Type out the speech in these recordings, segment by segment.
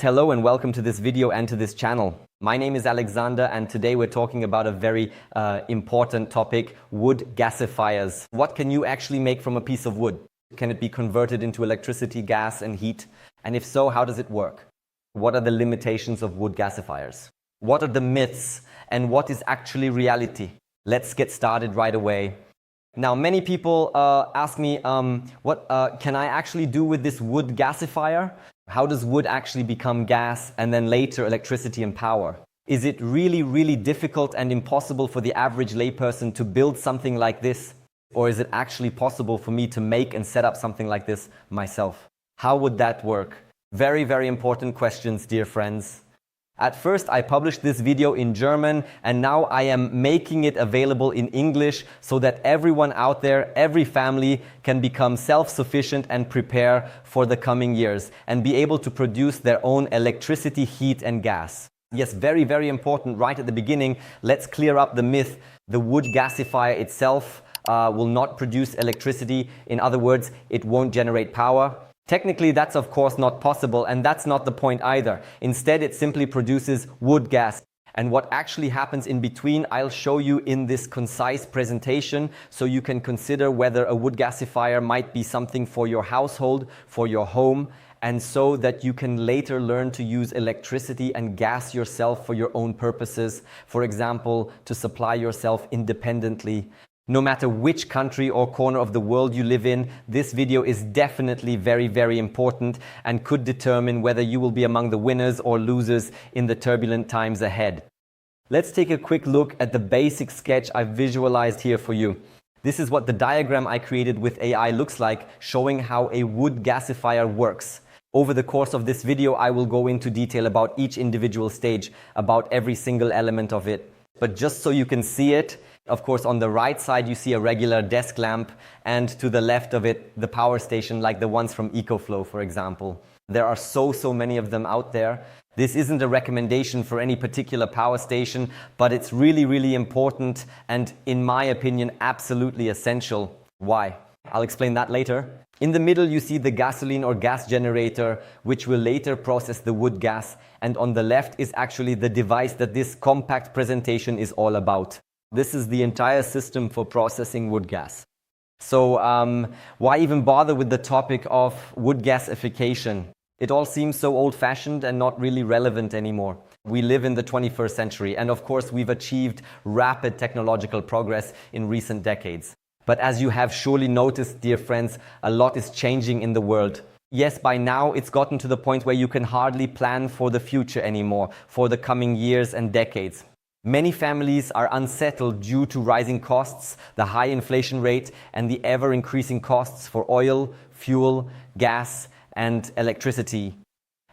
Hello and welcome to this video and to this channel. My name is Alexander and today we're talking about a very important topic, wood gasifiers. What can you actually make from a piece of wood? Can it be converted into electricity, gas and heat? And if so, how does it work? What are the limitations of wood gasifiers? What are the myths and what is actually reality? Let's get started right away. Now, many people ask me, what can I actually do with this wood gasifier? How does wood actually become gas and then later electricity and power? Is it really difficult and impossible for the average layperson to build something like this? Or is it actually possible for me to make and set up something like this myself? How would that work? Very important questions, dear friends. At first, I published this video in German and now I am making it available in English so that everyone out there, every family can become self-sufficient and prepare for the coming years and be able to produce their own electricity, heat and gas. Yes, very important right at the beginning. Let's clear up the myth. The wood gasifier itself will not produce electricity. In other words, it won't generate power. Technically, that's of course not possible, and that's not the point either. Instead, it simply produces wood gas. And what actually happens in between, I'll show you in this concise presentation, so you can consider whether a wood gasifier might be something for your household, for your home, and so that you can later learn to use electricity and gas yourself for your own purposes. For example, to supply yourself independently. No matter which country or corner of the world you live in, this video is definitely very important and could determine whether you will be among the winners or losers in the turbulent times ahead. Let's take a quick look at the basic sketch I've visualized here for you. This is what the diagram I created with AI looks like, showing how a wood gasifier works. Over the course of this video, I will go into detail about each individual stage, about every single element of it. But just so you can see it, of course, on the right side, you see a regular desk lamp, and to the left of it, the power station, like the ones from EcoFlow, for example. There are so many of them out there. This isn't a recommendation for any particular power station, but it's really important and, in my opinion, absolutely essential. Why? I'll explain that later. In the middle, you see the gasoline or gas generator, which will later process the wood gas. And on the left is actually the device that this compact presentation is all about. This is the entire system for processing wood gas. So why even bother with the topic of wood gasification? It all seems so old-fashioned and not really relevant anymore. We live in the 21st century, and of course we've achieved rapid technological progress in recent decades. But as you have surely noticed, dear friends, a lot is changing in the world. Yes, by now it's gotten to the point where you can hardly plan for the future anymore, for the coming years and decades. Many families are unsettled due to rising costs, the high inflation rate, and the ever-increasing costs for oil, fuel, gas, and electricity.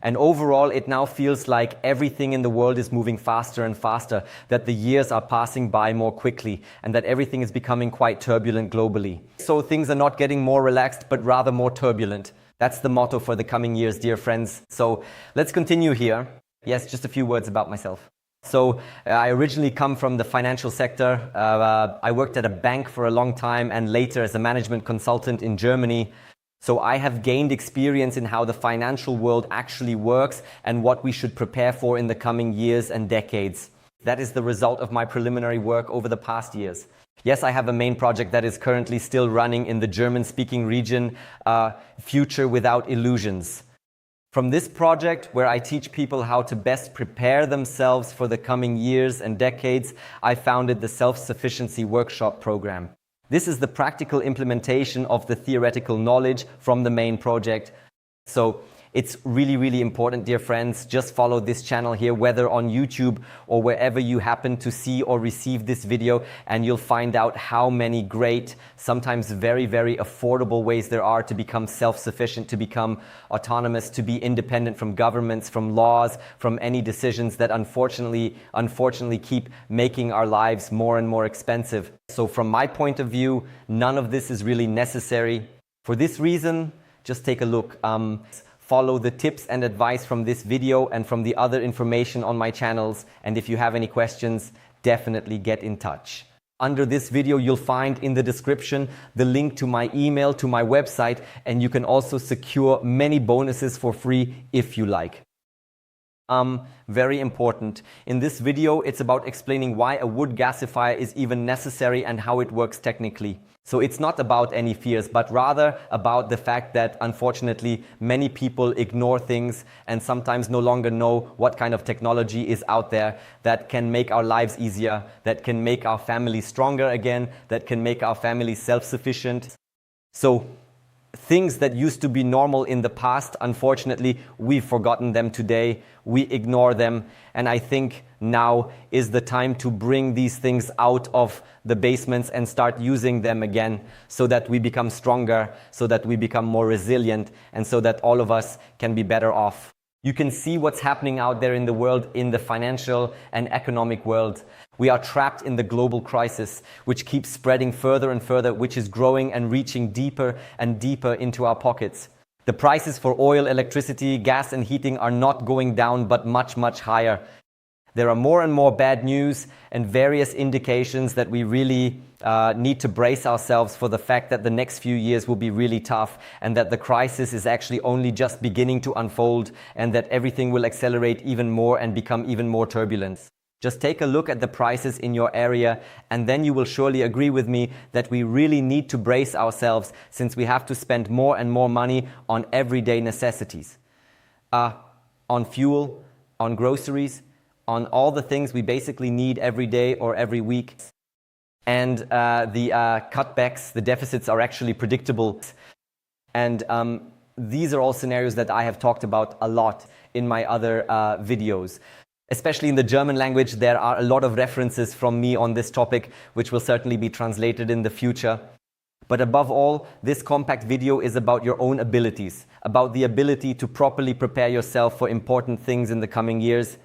And overall, it now feels like everything in the world is moving faster and faster, that the years are passing by more quickly, and that everything is becoming quite turbulent globally. So things are not getting more relaxed, but rather more turbulent. That's the motto for the coming years, dear friends. So let's continue here. Yes, just a few words about myself. So I originally come from the financial sector. I worked at a bank for a long time and later as a management consultant in Germany. So I have gained experience in how the financial world actually works and what we should prepare for in the coming years and decades. That is the result of my preliminary work over the past years. Yes, I have a main project that is currently still running in the German-speaking region, Future Without Illusions. From this project, where I teach people how to best prepare themselves for the coming years and decades, I founded the Self-Sufficiency Workshop program. This is the practical implementation of the theoretical knowledge from the main project. So it's really important, dear friends. Just follow this channel here, whether on YouTube or wherever you happen to see or receive this video, and you'll find out how many great, sometimes very affordable ways there are to become self-sufficient, to become autonomous, to be independent from governments, from laws, from any decisions that unfortunately keep making our lives more and more expensive. So from my point of view, none of this is really necessary. For this reason, just take a look. Follow the tips and advice from this video and from the other information on my channels. And if you have any questions, definitely get in touch. Under this video, you'll find in the description the link to my email, to my website, and you can also secure many bonuses for free if you like. Very important. In this video, it's about explaining why a wood gasifier is even necessary and how it works technically. So it's not about any fears, but rather about the fact that unfortunately many people ignore things and sometimes no longer know what kind of technology is out there that can make our lives easier, that can make our families stronger again, that can make our families self-sufficient. So things that used to be normal in the past, unfortunately, we've forgotten them today. We ignore them. And I think now is the time to bring these things out of the basements and start using them again so that we become stronger, so that we become more resilient, and so that all of us can be better off. You can see what's happening out there in the world, in the financial and economic world. We are trapped in the global crisis, which keeps spreading further and further, which is growing and reaching deeper and deeper into our pockets. The prices for oil, electricity, gas and heating are not going down, but much, much higher. There are more and more bad news and various indications that we really need to brace ourselves for the fact that the next few years will be really tough and that the crisis is actually only just beginning to unfold and that everything will accelerate even more and become even more turbulent. Just take a look at the prices in your area and then you will surely agree with me that we really need to brace ourselves since we have to spend more and more money on everyday necessities, on fuel, on groceries, on all the things we basically need every day or every week. And the cutbacks, the deficits are actually predictable. And these are all scenarios that I have talked about a lot in my other videos. Especially in the German language, there are a lot of references from me on this topic, which will certainly be translated in the future. But above all, this compact video is about your own abilities, about the ability to properly prepare yourself for important things in the coming years.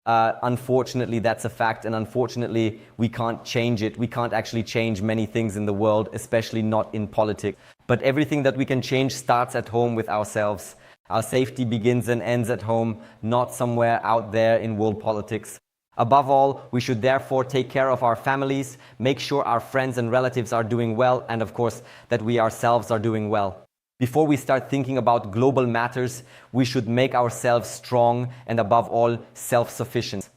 Unfortunately, that's a fact, and unfortunately, we can't change it. We can't actually change many things in the world, especially not in politics. But everything that we can change starts at home with ourselves. Our safety begins and ends at home, not somewhere out there in world politics. Above all, we should therefore take care of our families, make sure our friends and relatives are doing well, and of course, that we ourselves are doing well. Before we start thinking about global matters, we should make ourselves strong and above all, self-sufficient.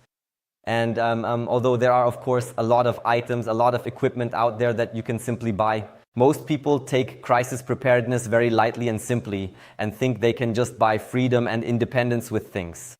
And although there are, of course, a lot of items, a lot of equipment out there that you can simply buy, most people take crisis preparedness very lightly and simply and think they can just buy freedom and independence with things.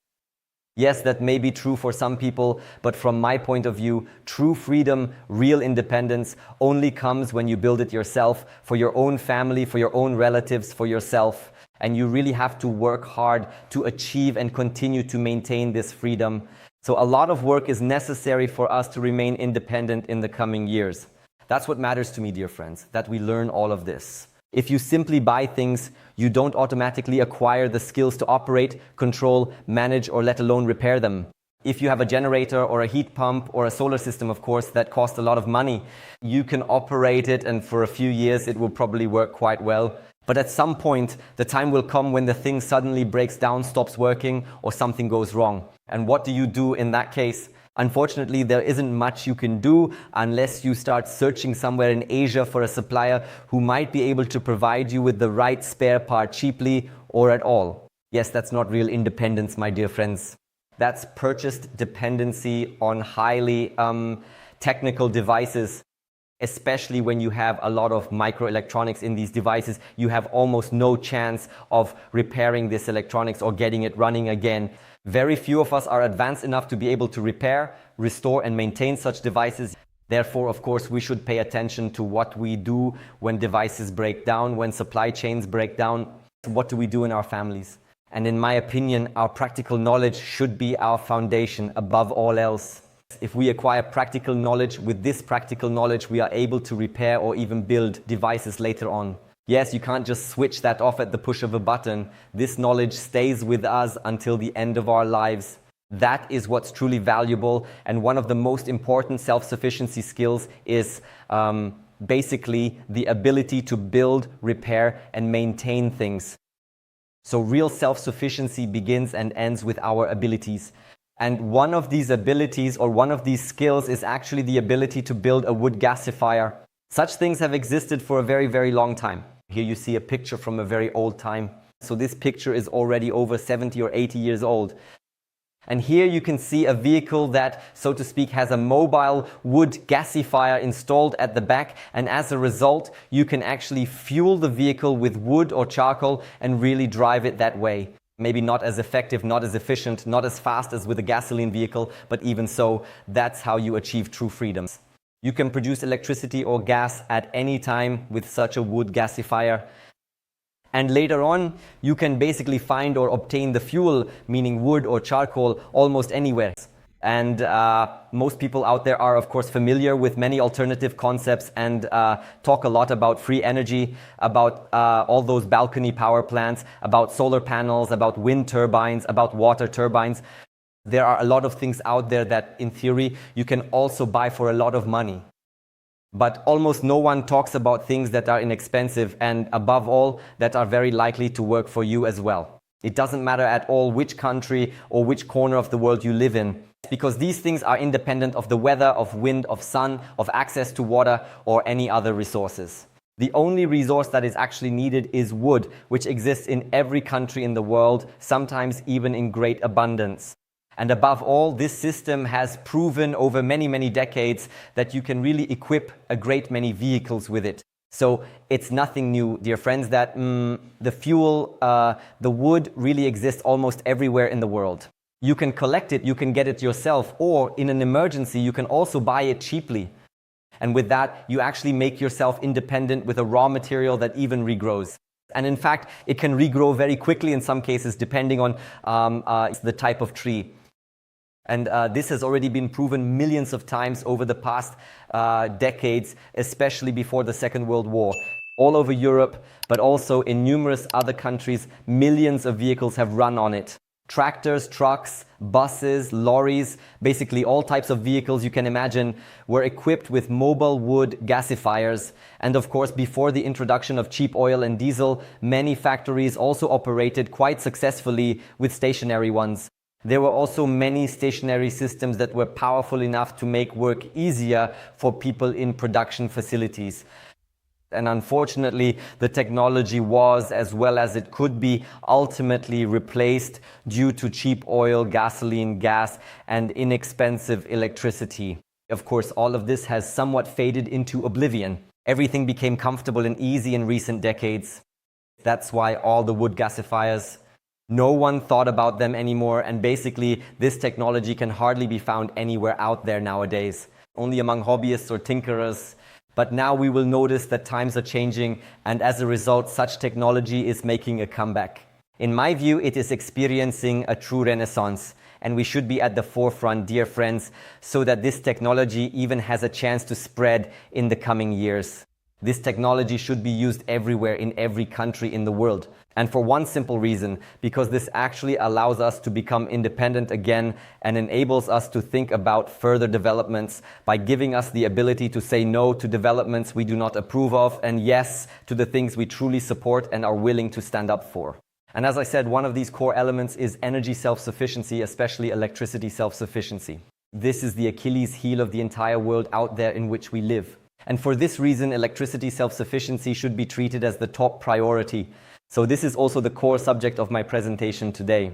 Yes, that may be true for some people, but from my point of view, true freedom, real independence only comes when you build it yourself, for your own family, for your own relatives, for yourself. And you really have to work hard to achieve and continue to maintain this freedom. So a lot of work is necessary for us to remain independent in the coming years. That's what matters to me, dear friends, that we learn all of this. If you simply buy things, you don't automatically acquire the skills to operate, control, manage, or let alone repair them. If you have a generator or a heat pump or a solar system, of course, that costs a lot of money, you can operate it and for a few years it will probably work quite well. But at some point, the time will come when the thing suddenly breaks down, stops working, or something goes wrong. And what do you do in that case? Unfortunately, there isn't much you can do unless you start searching somewhere in Asia for a supplier who might be able to provide you with the right spare part cheaply or at all. Yes, that's not real independence, my dear friends. That's purchased dependency on highly technical devices. Especially when you have a lot of microelectronics in these devices, you have almost no chance of repairing this electronics or getting it running again. Very few of us are advanced enough to be able to repair, restore, and maintain such devices. Therefore, of course, we should pay attention to what we do when devices break down, when supply chains break down. What do we do in our families? And in my opinion, our practical knowledge should be our foundation above all else. If we acquire practical knowledge, with this practical knowledge, we are able to repair or even build devices later on. Yes, you can't just switch that off at the push of a button. This knowledge stays with us until the end of our lives. That is what's truly valuable, and one of the most important self-sufficiency skills is basically the ability to build, repair, and maintain things. So real self-sufficiency begins and ends with our abilities. And one of these abilities or one of these skills is actually the ability to build a wood gasifier. Such things have existed for a very, very long time. Here you see a picture from a very old time. So this picture is already over 70 or 80 years old. And here you can see a vehicle that, so to speak, has a mobile wood gasifier installed at the back, and as a result you can actually fuel the vehicle with wood or charcoal and really drive it that way. Maybe not as effective, not as efficient, not as fast as with a gasoline vehicle, but even so, that's how you achieve true freedoms. You can produce electricity or gas at any time with such a wood gasifier. And later on, you can basically find or obtain the fuel, meaning wood or charcoal, almost anywhere. And most people out there are, of course, familiar with many alternative concepts and talk a lot about free energy, about all those balcony power plants, about solar panels, about wind turbines, about water turbines. There are a lot of things out there that, in theory, you can also buy for a lot of money. But almost no one talks about things that are inexpensive and, above all, that are very likely to work for you as well. It doesn't matter at all which country or which corner of the world you live in, because these things are independent of the weather, of wind, of sun, of access to water, or any other resources. The only resource that is actually needed is wood, which exists in every country in the world, sometimes even in great abundance. And above all, this system has proven over many, many decades that you can really equip a great many vehicles with it. So it's nothing new, dear friends, that the fuel, the wood really exists almost everywhere in the world. You can collect it, you can get it yourself, or in an emergency, you can also buy it cheaply. And with that, you actually make yourself independent with a raw material that even regrows. And in fact, it can regrow very quickly in some cases, depending on the type of tree. And this has already been proven millions of times over the past decades, especially before the Second World War. All over Europe, but also in numerous other countries, millions of vehicles have run on it. Tractors, trucks, buses, lorries, basically all types of vehicles you can imagine were equipped with mobile wood gasifiers. And of course, before the introduction of cheap oil and diesel, many factories also operated quite successfully with stationary ones. There were also many stationary systems that were powerful enough to make work easier for people in production facilities. And unfortunately, the technology was, as well as it could be, ultimately replaced due to cheap oil, gasoline, gas, and inexpensive electricity. Of course, all of this has somewhat faded into oblivion. Everything became comfortable and easy in recent decades. That's why all the wood gasifiers, no one thought about them anymore, and basically this technology can hardly be found anywhere out there nowadays, only among hobbyists or tinkerers. But now we will notice that times are changing, and as a result, such technology is making a comeback. In my view, it is experiencing a true renaissance, and we should be at the forefront, dear friends, so that this technology even has a chance to spread in the coming years. This technology should be used everywhere in every country in the world. And for one simple reason, because this actually allows us to become independent again and enables us to think about further developments by giving us the ability to say no to developments we do not approve of and yes to the things we truly support and are willing to stand up for. And as I said, one of these core elements is energy self-sufficiency, especially electricity self-sufficiency. This is the Achilles heel of the entire world out there in which we live. And for this reason, electricity self-sufficiency should be treated as the top priority. So this is also the core subject of my presentation today.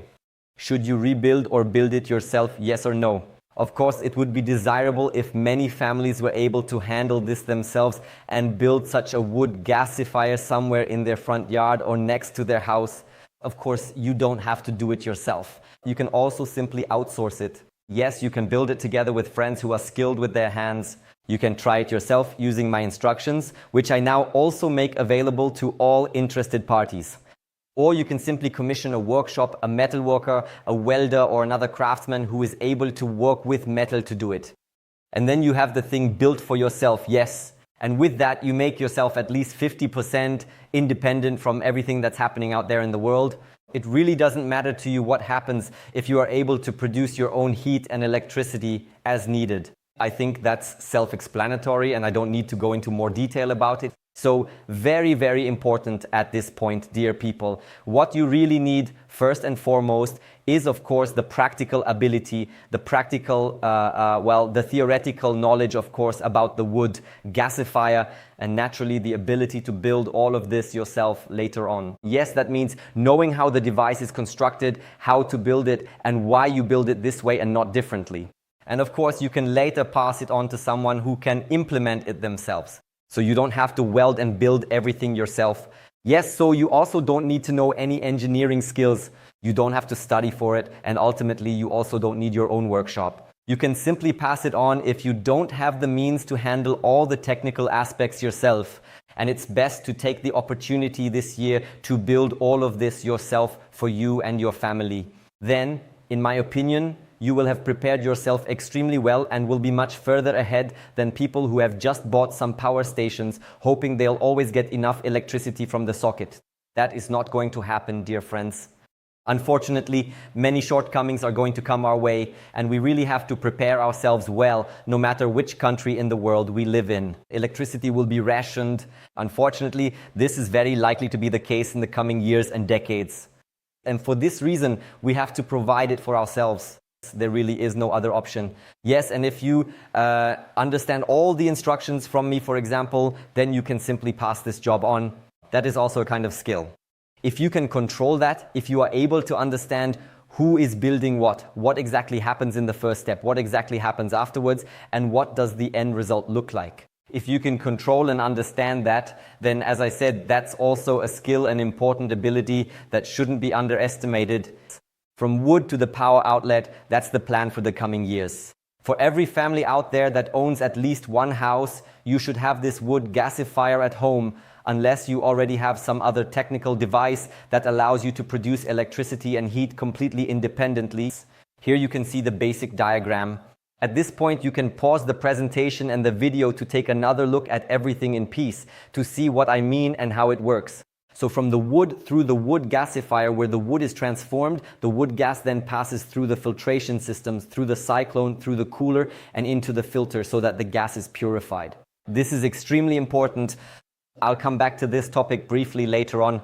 Should you rebuild or build it yourself, yes or no? Of course, it would be desirable if many families were able to handle this themselves and build such a wood gasifier somewhere in their front yard or next to their house. Of course, you don't have to do it yourself. You can also simply outsource it. Yes, you can build it together with friends who are skilled with their hands. You can try it yourself using my instructions, which I now also make available to all interested parties. Or you can simply commission a workshop, a metal worker, a welder, or another craftsman who is able to work with metal to do it. And then you have the thing built for yourself, yes. And with that, you make yourself at least 50% independent from everything that's happening out there in the world. It really doesn't matter to you what happens if you are able to produce your own heat and electricity as needed. I think that's self-explanatory and I don't need to go into more detail about it. So very, very important at this point, dear people. What you really need first and foremost is, of course, the practical ability, the practical, the theoretical knowledge, of course, about the wood gasifier, and naturally the ability to build all of this yourself later on. Yes, that means knowing how the device is constructed, how to build it, and why you build it this way and not differently. And of course, you can later pass it on to someone who can implement it themselves. So you don't have to weld and build everything yourself. Yes, so you also don't need to know any engineering skills. You don't have to study for it, and ultimately you also don't need your own workshop. You can simply pass it on if you don't have the means to handle all the technical aspects yourself. And it's best to take the opportunity this year to build all of this yourself for you and your family. Then, in my opinion, you will have prepared yourself extremely well and will be much further ahead than people who have just bought some power stations, hoping they'll always get enough electricity from the socket. That is not going to happen, dear friends. Unfortunately, many shortcomings are going to come our way, and we really have to prepare ourselves well, no matter which country in the world we live in. Electricity will be rationed. Unfortunately, this is very likely to be the case in the coming years and decades. And for this reason, we have to provide it for ourselves. There really is no other option. Yes, and if you understand all the instructions from me, for example, then you can simply pass this job on. That is also a kind of skill. If you can control that, if you are able to understand who is building what exactly happens in the first step, what exactly happens afterwards, and what does the end result look like. If you can control and understand that, then as I said, that's also a skill and important ability that shouldn't be underestimated. From wood to the power outlet, that's the plan for the coming years. For every family out there that owns at least one house, you should have this wood gasifier at home, unless you already have some other technical device that allows you to produce electricity and heat completely independently. Here you can see the basic diagram. At this point, you can pause the presentation and the video to take another look at everything in piece, to see what I mean and how it works. So from the wood through the wood gasifier, where the wood is transformed, the wood gas then passes through the filtration systems, through the cyclone, through the cooler, and into the filter so that the gas is purified. This is extremely important. I'll come back to this topic briefly later on.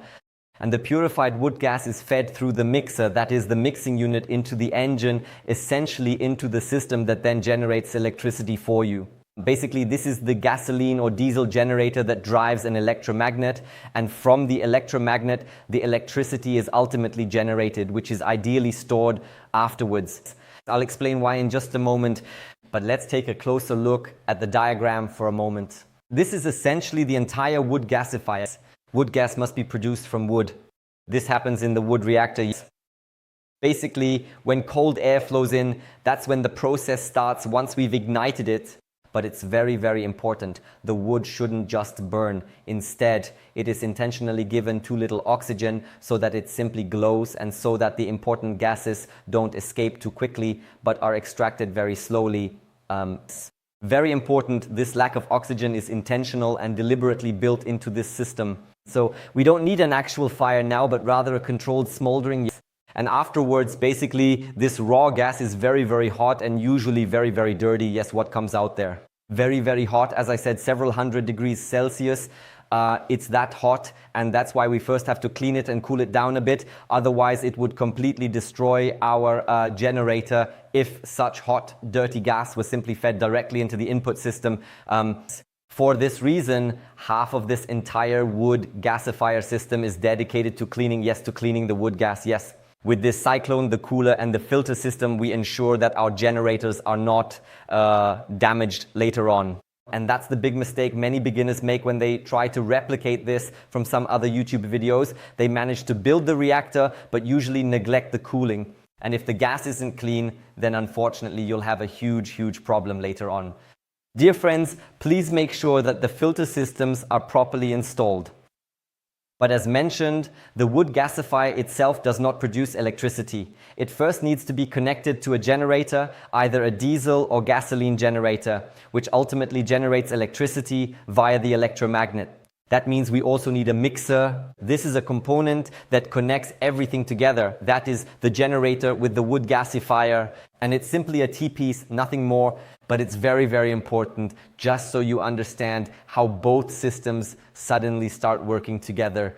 And the purified wood gas is fed through the mixer, that is the mixing unit, into the engine, essentially into the system that then generates electricity for you. Basically, this is the gasoline or diesel generator that drives an electromagnet, and from the electromagnet, the electricity is ultimately generated, which is ideally stored afterwards. I'll explain why in just a moment, but let's take a closer look at the diagram for a moment. This is essentially the entire wood gasifier. Wood gas must be produced from wood. This happens in the wood reactor. Basically, when cold air flows in, that's when the process starts once we've ignited it. But it's very, very important. The wood shouldn't just burn. Instead, it is intentionally given too little oxygen so that it simply glows, and so that the important gases don't escape too quickly but are extracted very slowly. Very important, this lack of oxygen is intentional and deliberately built into this system. So we don't need an actual fire now, but rather a controlled smoldering. And afterwards, basically, this raw gas is very, very hot and usually very, very dirty. Yes, what comes out there? Very, very hot. As I said, several hundred degrees Celsius. It's that hot, and that's why we first have to clean it and cool it down a bit. Otherwise, it would completely destroy our generator if such hot, dirty gas was simply fed directly into the input system. For this reason, half of this entire wood gasifier system is dedicated to cleaning, to cleaning the wood gas, With this cyclone, the cooler, and the filter system, we ensure that our generators are not damaged later on. And that's the big mistake many beginners make when they try to replicate this from some other YouTube videos. They manage to build the reactor, but usually neglect the cooling. And if the gas isn't clean, then unfortunately you'll have a huge, huge problem later on. Dear friends, please make sure that the filter systems are properly installed. But as mentioned, the wood gasifier itself does not produce electricity. It first needs to be connected to a generator, either a diesel or gasoline generator, which ultimately generates electricity via the electromagnet. That means we also need a mixer. This is a component that connects everything together. That is the generator with the wood gasifier. And it's simply a T-piece, nothing more, but it's very, very important just so you understand how both systems suddenly start working together.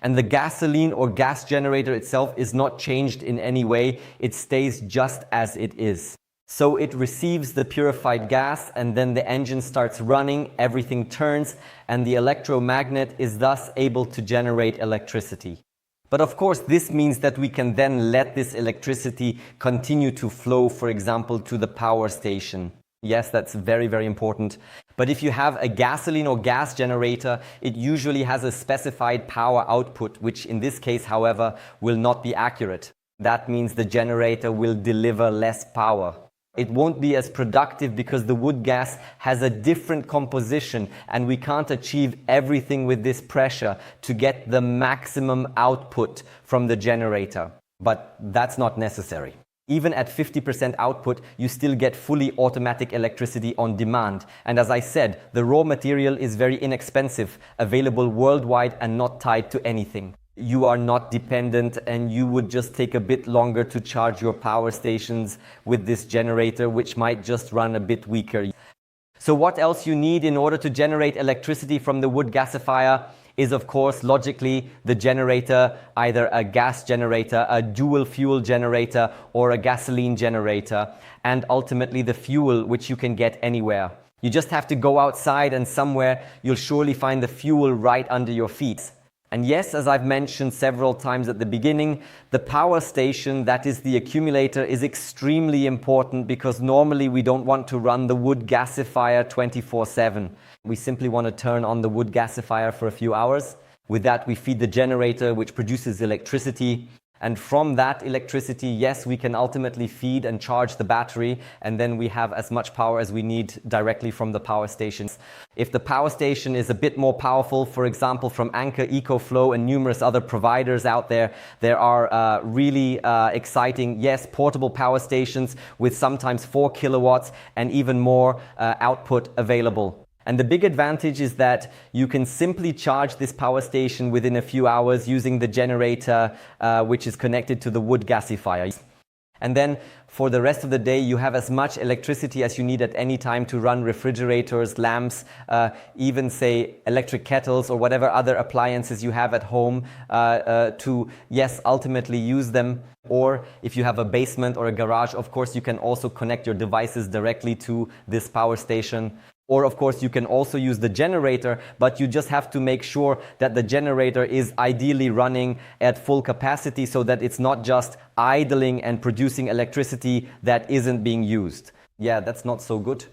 And the gasoline or gas generator itself is not changed in any way. It stays just as it is. So it receives the purified gas and then the engine starts running, everything turns, and the electromagnet is thus able to generate electricity. But of course, this means that we can then let this electricity continue to flow, for example, to the power station. Yes, that's very, very important. But if you have a gasoline or gas generator, it usually has a specified power output, which in this case, however, will not be accurate. That means the generator will deliver less power. It won't be as productive because the wood gas has a different composition and we can't achieve everything with this pressure to get the maximum output from the generator. But that's not necessary. Even at 50% output, you still get fully automatic electricity on demand. And as I said, the raw material is very inexpensive, available worldwide and not tied to anything. You are not dependent and you would just take a bit longer to charge your power stations with this generator, which might just run a bit weaker. So what else you need in order to generate electricity from the wood gasifier is, of course, logically the generator, either a gas generator, a dual fuel generator, or a gasoline generator, and ultimately the fuel, which you can get anywhere. You just have to go outside and somewhere you'll surely find the fuel right under your feet. And yes, as I've mentioned several times at the beginning, the power station, that is the accumulator, is extremely important because normally we don't want to run the wood gasifier 24/7. We simply want to turn on the wood gasifier for a few hours. With that, we feed the generator, which produces electricity. And from that electricity, yes, we can ultimately feed and charge the battery, and then we have as much power as we need directly from the power stations. If the power station is a bit more powerful, for example, from Anker, EcoFlow, and numerous other providers out there, there are really exciting, yes, portable power stations with sometimes 4 kilowatts and even more output available. And the big advantage is that you can simply charge this power station within a few hours using the generator which is connected to the wood gasifier. And then for the rest of the day, you have as much electricity as you need at any time to run refrigerators, lamps, even say electric kettles or whatever other appliances you have at home to, yes, ultimately use them. Or if you have a basement or a garage, of course, you can also connect your devices directly to this power station. Or of course, you can also use the generator, but you just have to make sure that the generator is ideally running at full capacity so that it's not just idling and producing electricity that isn't being used. Yeah, that's not so good.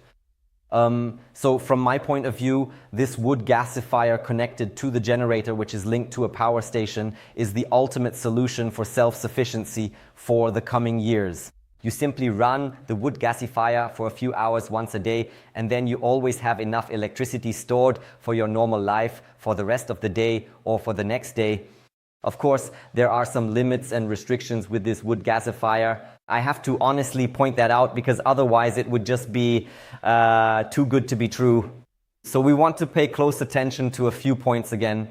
So from my point of view, this wood gasifier connected to the generator, which is linked to a power station, is the ultimate solution for self-sufficiency for the coming years. You simply run the wood gasifier for a few hours once a day, and then you always have enough electricity stored for your normal life for the rest of the day or for the next day. Of course, there are some limits and restrictions with this wood gasifier. I have to honestly point that out because otherwise it would just be too good to be true. So we want to pay close attention to a few points again.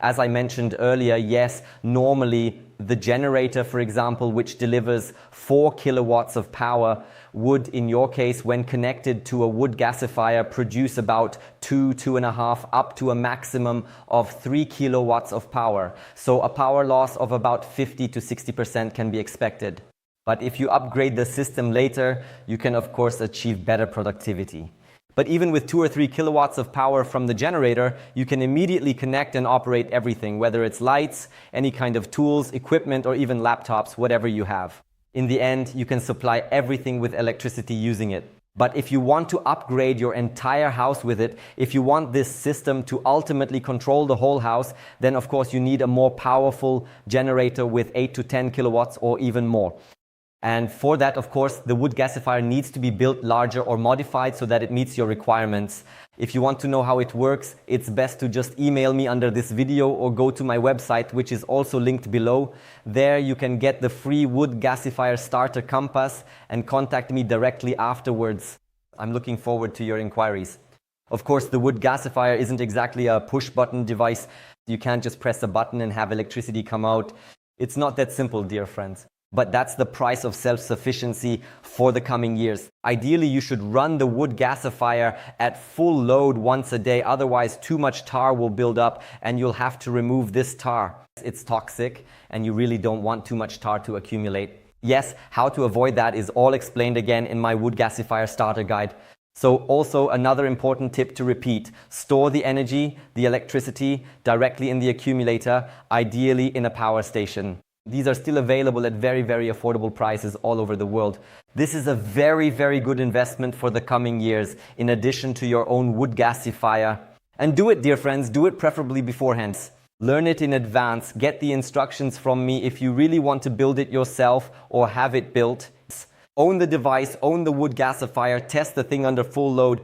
As I mentioned earlier, yes, normally the generator, for example, which delivers 4 kilowatts of power, would, in your case, when connected to a wood gasifier, produce about 2.5, up to a maximum of 3 kilowatts of power. So a power loss of about 50 to 60% can be expected. But if you upgrade the system later, you can, of course, achieve better productivity. But even with 2 or 3 kilowatts of power from the generator, you can immediately connect and operate everything, whether it's lights, any kind of tools, equipment, or even laptops, whatever you have. In the end, you can supply everything with electricity using it. But if you want to upgrade your entire house with it, if you want this system to ultimately control the whole house, then of course you need a more powerful generator with 8 to 10 kilowatts or even more. And for that, of course, the wood gasifier needs to be built larger or modified so that it meets your requirements. If you want to know how it works, it's best to just email me under this video or go to my website, which is also linked below. There you can get the free wood gasifier starter compass and contact me directly afterwards. I'm looking forward to your inquiries. Of course, the wood gasifier isn't exactly a push-button device. You can't just press a button and have electricity come out. It's not that simple, dear friends. But that's the price of self-sufficiency for the coming years. Ideally, you should run the wood gasifier at full load once a day. Otherwise, too much tar will build up and you'll have to remove this tar. It's toxic and you really don't want too much tar to accumulate. Yes, how to avoid that is all explained again in my wood gasifier starter guide. So also another important tip to repeat: store the energy, the electricity, directly in the accumulator, ideally in a power station. These are still available at very, very affordable prices all over the world. This is a very, very good investment for the coming years, in addition to your own wood gasifier. And do it, dear friends, do it preferably beforehand. Learn it in advance, get the instructions from me if you really want to build it yourself or have it built. Own the device, own the wood gasifier, test the thing under full load,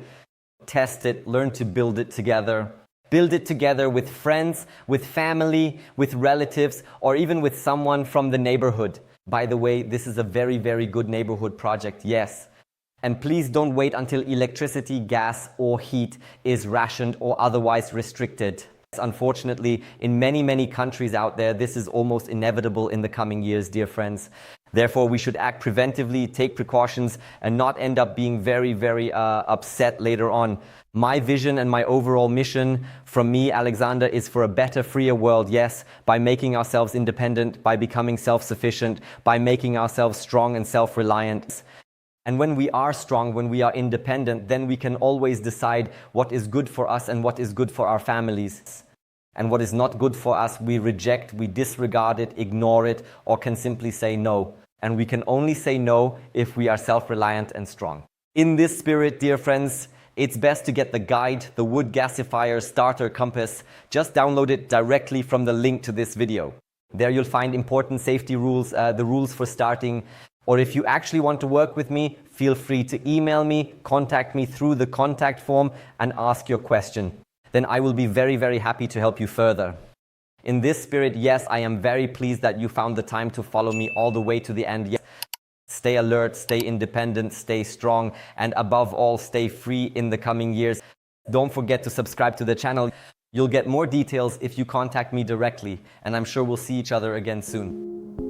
test it, learn to build it together. Build it together with friends, with family, with relatives, or even with someone from the neighborhood. By the way, this is a very, very good neighborhood project, yes. And please don't wait until electricity, gas, or heat is rationed or otherwise restricted. Unfortunately, in many, many countries out there, this is almost inevitable in the coming years, dear friends. Therefore, we should act preventively, take precautions, and not end up being very, very upset later on. My vision and my overall mission from me, Alexander, is for a better, freer world, yes, by making ourselves independent, by becoming self-sufficient, by making ourselves strong and self-reliant. And when we are strong, when we are independent, then we can always decide what is good for us and what is good for our families. And what is not good for us, we reject, we disregard it, ignore it, or can simply say no. And we can only say no if we are self-reliant and strong. In this spirit, dear friends, it's best to get the guide, the Wood Gasifier Starter Compass. Just download it directly from the link to this video. There you'll find important safety rules, the rules for starting. Or if you actually want to work with me, feel free to email me, contact me through the contact form and ask your question. Then I will be very, very happy to help you further. In this spirit, yes, I am very pleased that you found the time to follow me all the way to the end. Yes. Stay alert, stay independent, stay strong, and above all, stay free in the coming years. Don't forget to subscribe to the channel. You'll get more details if you contact me directly, and I'm sure we'll see each other again soon.